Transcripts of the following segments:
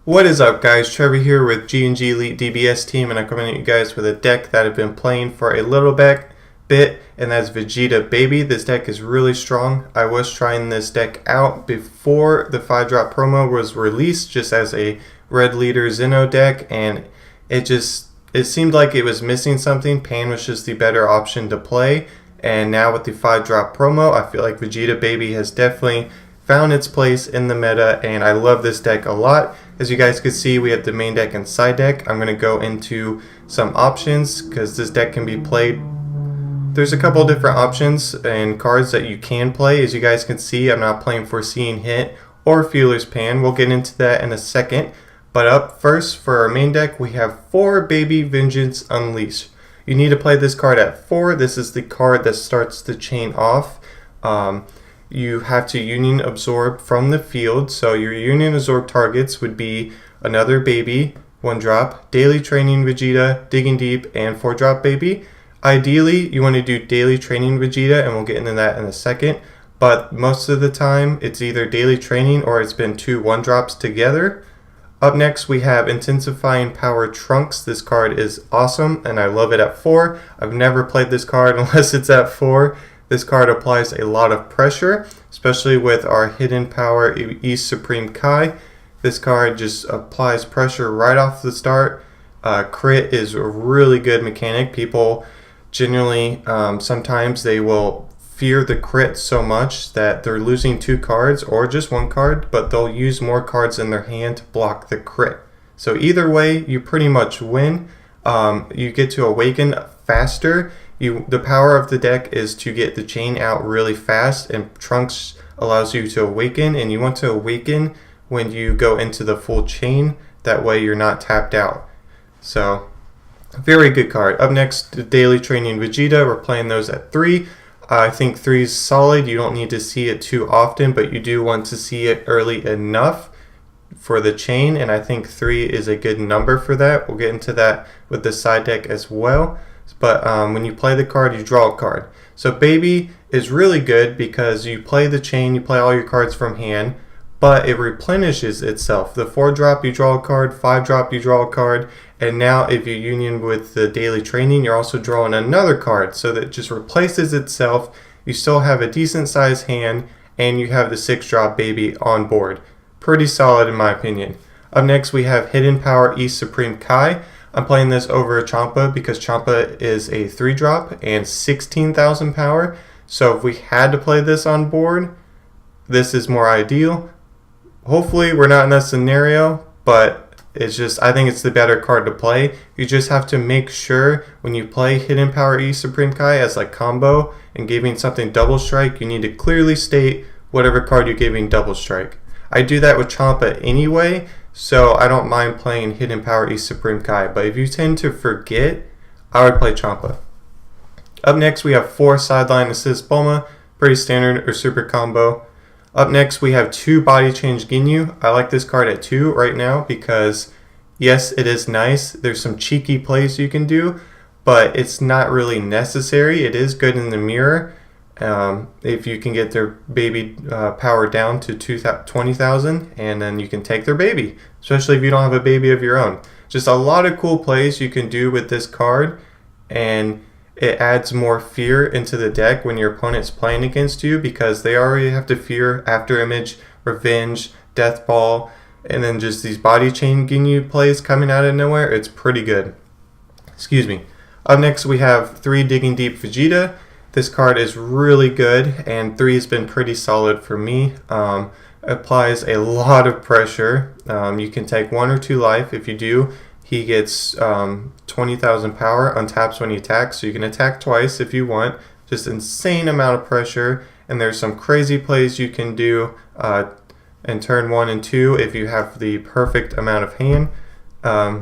What is up, guys? Trevor here with GnG Elite DBS team, and I'm coming at you guys with a deck that I've been playing for a little bit, and that's Vegeta Baby. This deck is really strong. I was trying this deck out before the 5-drop promo was released, just as a red leader Zeno deck, and it seemed like it was missing something. Pan was just the better option to play, and now with the 5-drop promo, I feel like Vegeta Baby has definitely found its place in the meta, and I love this deck a lot. As you guys can see, we have the main deck and side deck. I'm going to go into some options because this deck can be played. There's a couple different options and cards that you can play. As you guys can see, I'm not playing Foreseeing Hit or Feeler's Pan. We'll get into that in a second. But up first, for our main deck, we have 4 Baby Vengeance Unleashed. You need to play this card at 4. This is the card that starts the chain off. You have to Union Absorb from the field, so your Union Absorb targets would be another Baby, 1-drop, Daily Training Vegeta, Digging Deep, and 4-drop Baby. Ideally, you want to do Daily Training Vegeta, and we'll get into that in a second, but most of the time, it's either Daily Training or it's been 2 1-drops together. Up next, we have Intensifying Power Trunks. This card is awesome, and I love it at 4. I've never played this card unless it's at 4. This card applies a lot of pressure, especially with our Hidden Power East Supreme Kai. This card just applies pressure right off the start. Crit is a really good mechanic. People generally, sometimes they will fear the crit so much that they're losing 2 cards or just 1 card, but they'll use more cards in their hand to block the crit. So either way, you pretty much win. You get to awaken faster. The power of the deck is to get the chain out really fast, and Trunks allows you to awaken, and you want to awaken when you go into the full chain. That way you're not tapped out. So, very good card. Up next, Daily Training Vegeta. We're playing those at 3. I think 3 is solid. You don't need to see it too often, but you do want to see it early enough for the chain, and I think 3 is a good number for that. We'll get into that with the side deck as well. But when you play the card, you draw a card. So Baby is really good because you play the chain, you play all your cards from hand, but it replenishes itself. The 4-drop, you draw a card, 5-drop, you draw a card, and now if you union with the Daily Training, you're also drawing another card. So that just replaces itself. You still have a decent sized hand, and you have the 6-drop Baby on board. Pretty solid in my opinion. Up next, we have Hidden Power East Supreme Kai. I'm playing this over Champa because Champa is a 3-drop and 16,000 power. So if we had to play this on board, this is more ideal. Hopefully we're not in that scenario, but I think it's the better card to play. You just have to make sure when you play Hidden Power E Supreme Kai as like combo and giving something double strike, you need to clearly state whatever card you're giving double strike. I do that with Champa anyway, so I don't mind playing Hidden Power East Supreme Kai, but if you tend to forget, I would play Champa. Up next, we have 4 Sideline Assist Bulma, pretty standard or super combo. Up next, we have 2 Body Change Ginyu. I like this card at 2 right now because, yes, it is nice. There's some cheeky plays you can do, but it's not really necessary. It is good in the mirror. If you can get their baby power down to 20,000, and then you can take their baby, especially if you don't have a baby of your own. Just a lot of cool plays you can do with this card, and it adds more fear into the deck when your opponent's playing against you because they already have to fear After Image, Revenge, Death Ball, and then just these Body Chain Ginyu plays coming out of nowhere. It's pretty good. Excuse me. Up next, we have 3 Digging Deep Vegeta. This card is really good, and 3 has been pretty solid for me. Applies a lot of pressure. You can take 1 or 2 life. If you do, he gets 20,000 power, untaps when he attacks, so you can attack twice if you want. Just insane amount of pressure, and there's some crazy plays you can do in turn 1 and 2 if you have the perfect amount of hand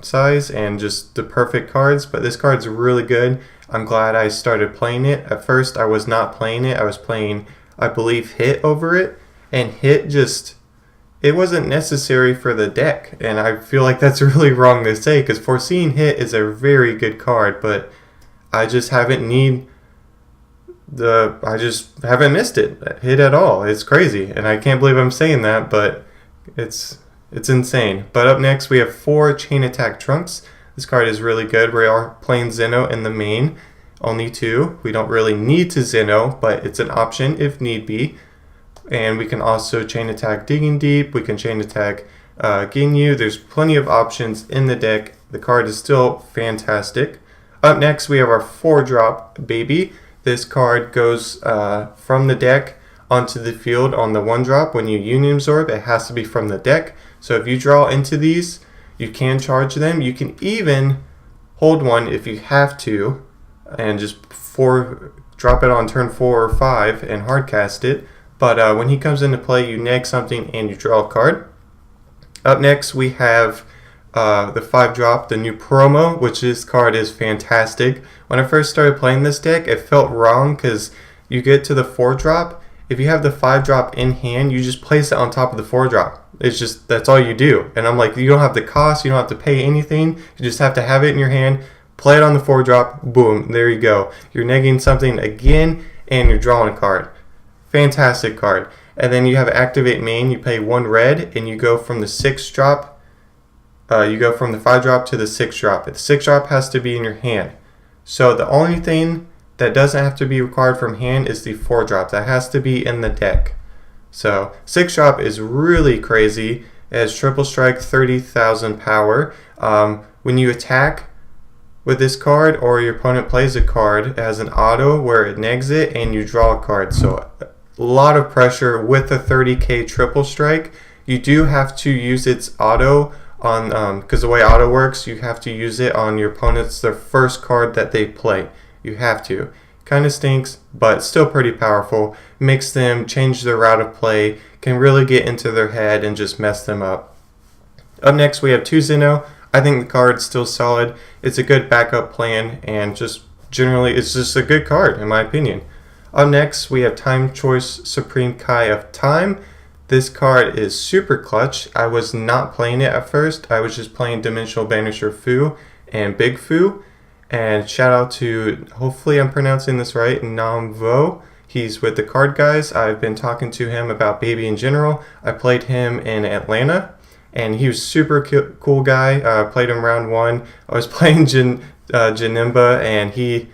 size and just the perfect cards. But this card's really good. I'm glad I started playing it. At first, I was not playing it. I was playing, I believe, Hit over it. And Hit it wasn't necessary for the deck. And I feel like that's really wrong to say because Foreseeing Hit is a very good card. But I just haven't missed it. Hit at all. It's crazy. And I can't believe I'm saying that. But it's It's insane. But up next we have 4 Chain Attack Trunks. This card is really good. We are playing Zeno in the main. Only 2. We don't really need to Zeno, but it's an option if need be. And we can also Chain Attack Digging Deep. We can Chain Attack Ginyu. There's plenty of options in the deck. The card is still fantastic. Up next we have our 4-drop Baby. This card goes from the deck onto the field on the 1-drop. When you Union Absorb, it has to be from the deck. So if you draw into these, you can charge them. You can even hold one if you have to and just drop it on turn 4 or 5 and hard cast it. But when he comes into play, you neg something and you draw a card. Up next we have the 5-drop, the new promo, which this card is fantastic. When I first started playing this deck, it felt wrong because you get to the 4-drop. If you have the 5-drop in hand, you just place it on top of the 4-drop. It's just, that's all you do. And I'm like, you don't have the cost, you don't have to pay anything. You just have to have it in your hand, play it on the 4-drop, boom, there you go. You're negging something again, and you're drawing a card. Fantastic card. And then you have Activate Main, you pay 1 red, and you go from the 6-drop, you go from the 5-drop to the 6-drop. The 6-drop has to be in your hand. So the only thing that doesn't have to be required from hand is the 4-drop. That has to be in the deck. So 6-drop is really crazy. It has triple strike, 30,000 power. When you attack with this card or your opponent plays a card, it has an auto where it negs it and you draw a card. So a lot of pressure with a 30k triple strike. You do have to use its auto on, because the way auto works, you have to use it on your opponent's their first card that they play. You have to. Kind of stinks, but still pretty powerful. Makes them change their route of play, can really get into their head and just mess them up. Up next we have 2 Zeno. I think the card's still solid. It's a good backup plan, and just generally it's just a good card in my opinion. Up next we have Time Choice Supreme Kai of Time. This card is super clutch. I was not playing it at first. I was just playing Dimensional Banisher Fu and Big Fu. And shout out to, hopefully I'm pronouncing this right, Namvo. He's with the Card Guys. I've been talking to him about Baby in general. I played him in Atlanta, and he was super cool guy. I played him round 1. I was playing Janimba, and he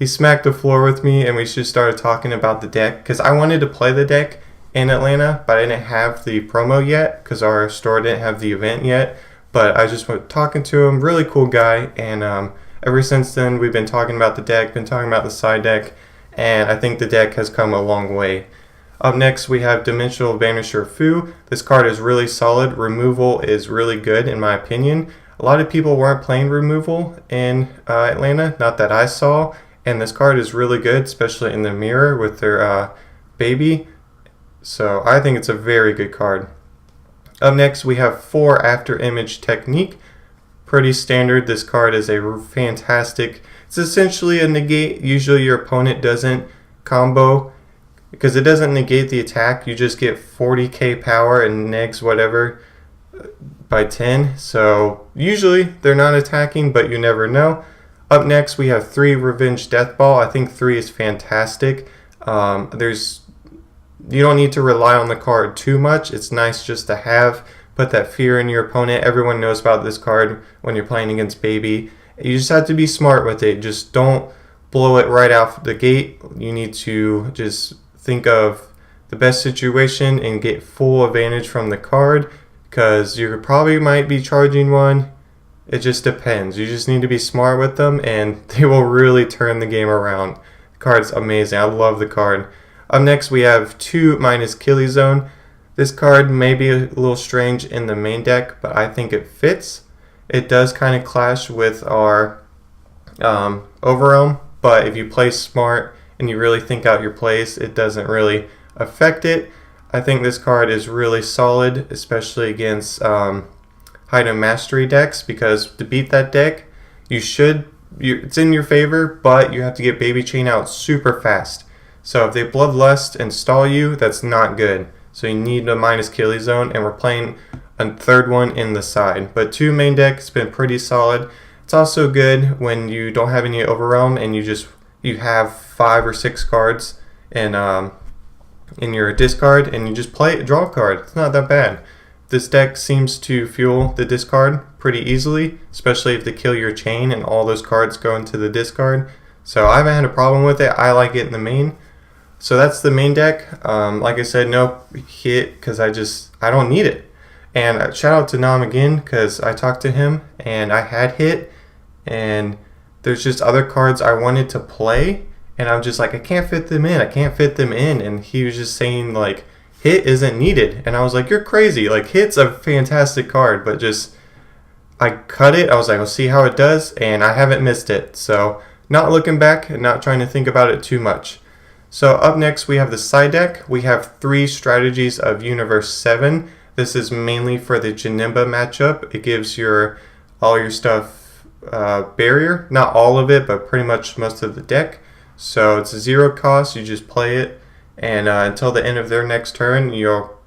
smacked the floor with me, and we just started talking about the deck. Because I wanted to play the deck in Atlanta, but I didn't have the promo yet, because our store didn't have the event yet. But I just went talking to him, really cool guy, and ever since then, we've been talking about the deck, been talking about the side deck, and I think the deck has come a long way. Up next, we have Dimensional Banisher Fu. This card is really solid. Removal is really good, in my opinion. A lot of people weren't playing removal in Atlanta, not that I saw, and this card is really good, especially in the mirror with their Baby. So I think it's a very good card. Up next, we have 4 After Image Technique. Pretty standard. This card is a fantastic, it's essentially a negate. Usually your opponent doesn't combo because it doesn't negate the attack. You just get 40k power and negs whatever by 10. So usually they're not attacking, but you never know. Up next we have 3 Revenge Death Ball. I think 3 is fantastic. You don't need to rely on the card too much. It's nice just to have. Put that fear in your opponent. Everyone knows about this card when you're playing against Baby. You just have to be smart with it. Just don't blow it right out the gate. You need to just think of the best situation and get full advantage from the card, because you probably might be charging one. It just depends. You just need to be smart with them, and they will really turn the game around. The card's amazing. I love the card. Up next, we have 2 Killy Zone. This card may be a little strange in the main deck, but I think it fits. It does kind of clash with our Overrealm, but if you play smart and you really think out your plays, it doesn't really affect it. I think this card is really solid, especially against Hidden Mastery decks, because to beat that deck, it's in your favor, but you have to get Baby Chain out super fast. So if they Bloodlust and stall you, that's not good. So you need a Killy Zone, and we're playing a 3rd one in the side. But 2 main deck has been pretty solid. It's also good when you don't have any Overrealm and you have 5 or 6 cards in your discard, and you just draw a card. It's not that bad. this deck seems to fuel the discard pretty easily, especially if they kill your chain and all those cards go into the discard. So I haven't had a problem with it. I like it in the main. So that's the main deck. Like I said, no hit because I don't need it. And shout out to Nam again because I talked to him and I had hit, and there's just other cards I wanted to play, and I'm just like, I can't fit them in. I can't fit them in. And he was just saying like, hit isn't needed. And I was like, you're crazy. Like, hit's a fantastic card, but just I cut it. I was like, I'll see how it does, and I haven't missed it. So not looking back and not trying to think about it too much. So up next we have the side deck. We have 3 strategies of Universe 7. This is mainly for the Janemba matchup. It gives all your stuff barrier. Not all of it, but pretty much most of the deck. So it's a 0 cost. You just play it, and until the end of their next turn,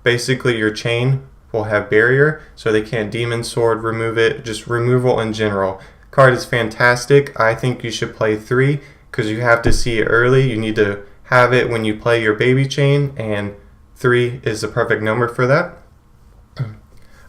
basically your chain will have barrier, so they can't Demon Sword remove it. Just removal in general. Card is fantastic. I think you should play 3 because you have to see it early. You need to have it when you play your baby chain, and 3 is the perfect number for that.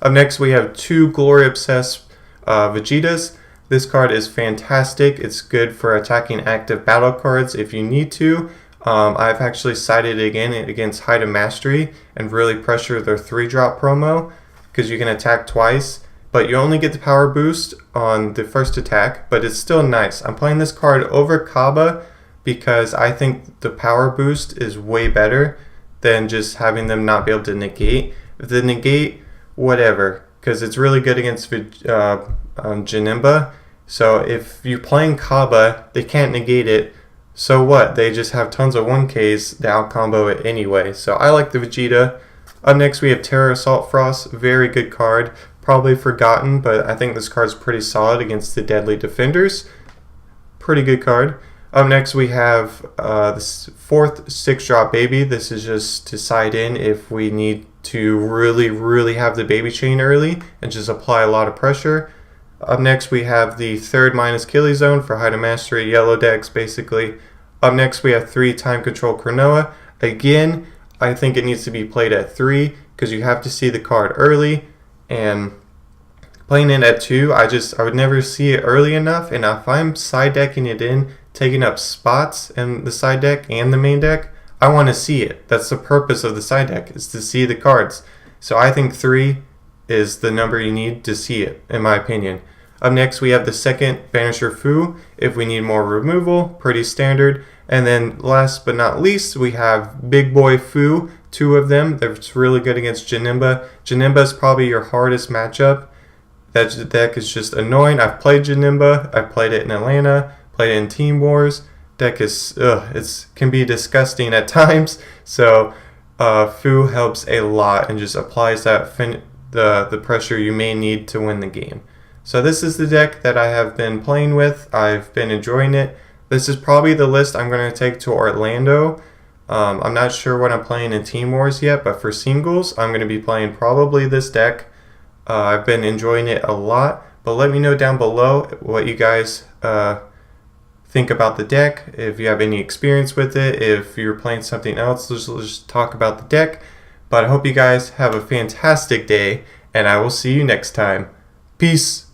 Up next we have 2 Glory Obsessed Vegetas. This card is fantastic. It's good for attacking active battle cards if you need to. I've actually sided again against Height of Mastery and really pressure their 3-drop promo because you can attack twice, but you only get the power boost on the first attack, but it's still nice. I'm playing this card over Kaba because I think the power boost is way better than just having them not be able to negate. If they negate, whatever, because it's really good against Janemba. So if you're playing Kaba, they can't negate it. So what? They just have tons of 1Ks to out-combo it anyway. So I like the Vegeta. Up next we have Terra Assault Frost. Very good card. Probably forgotten, but I think this card's pretty solid against the Deadly Defenders. Pretty good card. Up next we have the 4th 6-drop baby. This is just to side in if we need to really have the baby chain early and just apply a lot of pressure. Up next we have the 3rd minus Killy Zone for Height of Mastery, yellow decks basically. Up next we have 3 Time Control Cronoa. Again, I think it needs to be played at 3 because you have to see the card early, and playing it at 2, I would never see it early enough, and if I'm side decking it in, taking up spots in the side deck and the main deck, I want to see it. That's the purpose of the side deck, is to see the cards. So I think 3 is the number you need to see it, in my opinion. Up next we have the 2nd Banisher Fu, if we need more removal, pretty standard. And then last but not least, we have Big Boy Fu, 2 of them. That's really good against Janemba. Janemba is probably your hardest matchup. That deck is just annoying. I've played Janemba, I've played it in Atlanta, played it in Team Wars. Deck is, can be disgusting at times. So Fu helps a lot and just applies that the pressure you may need to win the game. So this is the deck that I have been playing with. I've been enjoying it. This is probably the list I'm going to take to Orlando. I'm not sure what I'm playing in Team Wars yet, but for singles, I'm going to be playing probably this deck. I've been enjoying it a lot, but let me know down below what you guys think about the deck. If you have any experience with it, if you're playing something else, let's just talk about the deck. But I hope you guys have a fantastic day, and I will see you next time. Peace.